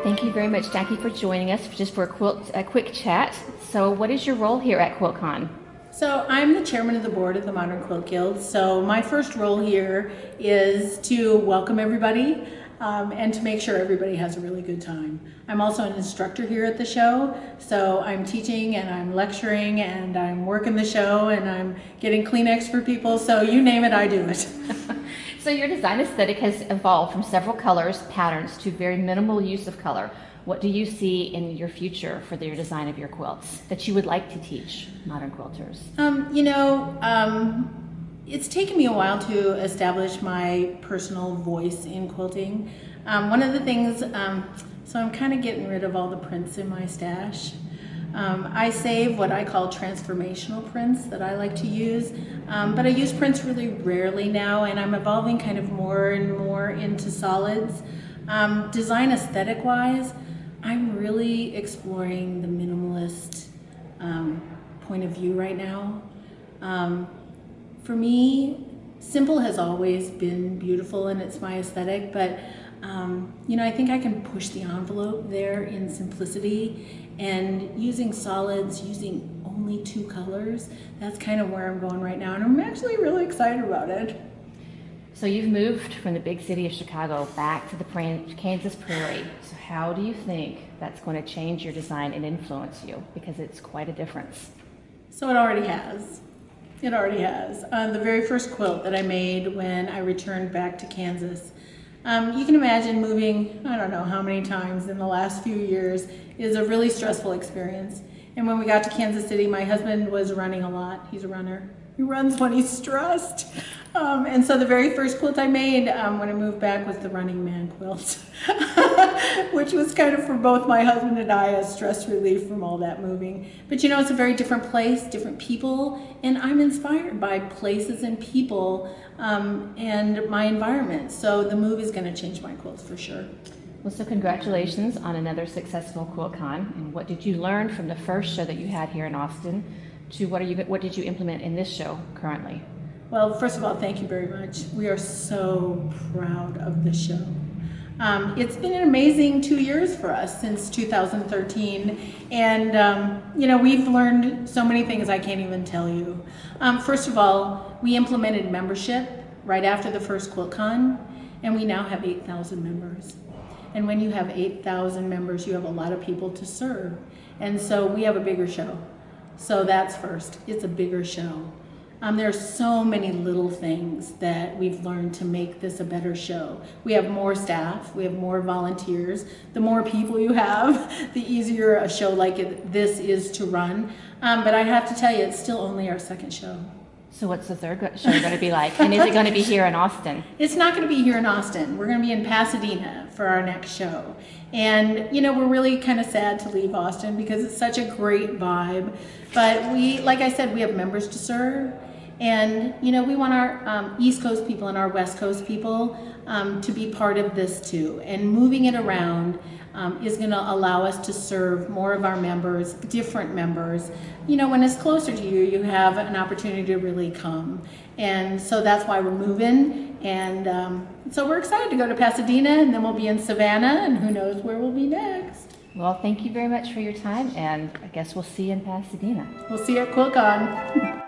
Thank you very much, Jacquie, for joining us just for a quick chat. So what is your role here at QuiltCon? So I'm the chairman of the board of the Modern Quilt Guild. So my first role here is to welcome everybody and to make sure everybody has a really good time. I'm also an instructor here at the show. So I'm teaching and I'm lecturing and I'm working the show and I'm getting Kleenex for people. So you name it, I do it. So your design aesthetic has evolved from several colors, patterns, to very minimal use of color. What do you see in your future for your design of your quilts that you would like to teach modern quilters? It's taken me a while to establish my personal voice in quilting. One of the things, so I'm kind of getting rid of all the prints in my stash. I save what I call transformational prints that I like to use, but I use prints really rarely now, and I'm evolving kind of more and more into solids. Design aesthetic wise, I'm really exploring the minimalist point of view right now. For me, simple has always been beautiful and it's my aesthetic, but I think I can push the envelope there in simplicity, and using solids, using only 2 colors, that's kind of where I'm going right now, and I'm actually really excited about it. So you've moved from the big city of Chicago back to the Kansas prairie. So how do you think that's going to change your design and influence you? Because it's quite a difference. So it already has. It already has. The very first quilt that I made when I returned back to Kansas, you can imagine moving, I don't know how many times in the last few years, is a really stressful experience. And when we got to Kansas City, my husband was running a lot. He's a runner. He runs when he's stressed. And so the very first quilt I made when I moved back was the Running Man quilt, which was kind of for both my husband and I as stress relief from all that moving. But it's a very different place, different people, and I'm inspired by places and people and my environment. So the move is going to change my quilts for sure. Well, so congratulations on another successful QuiltCon. And what did you learn from the first show that you had here in Austin to what did you implement in this show currently? Well, first of all, thank you very much. We are so proud of the show. It's been an amazing 2 years for us since 2013, and we've learned so many things I can't even tell you. First of all, we implemented membership right after the first QuiltCon, and we now have 8,000 members. And when you have 8,000 members, you have a lot of people to serve, and so we have a bigger show. So that's first. It's a bigger show. There's so many little things that we've learned to make this a better show. We have more staff, we have more volunteers. The more people you have, the easier a show like this is to run. But I have to tell you, it's still only our second show. So what's the third show going to be like? And is it going to be here in Austin? It's not going to be here in Austin. We're going to be in Pasadena for our next show. And, we're really kind of sad to leave Austin because it's such a great vibe. But like I said, we have members to serve. And, we want our East Coast people and our West Coast people to be part of this too. And moving it around is going to allow us to serve more of our members, different members. When it's closer to you, you have an opportunity to really come. And so that's why we're moving. And so we're excited to go to Pasadena, and then we'll be in Savannah, and who knows where we'll be next. Well, thank you very much for your time, and I guess we'll see you in Pasadena. We'll see you at QuiltCon.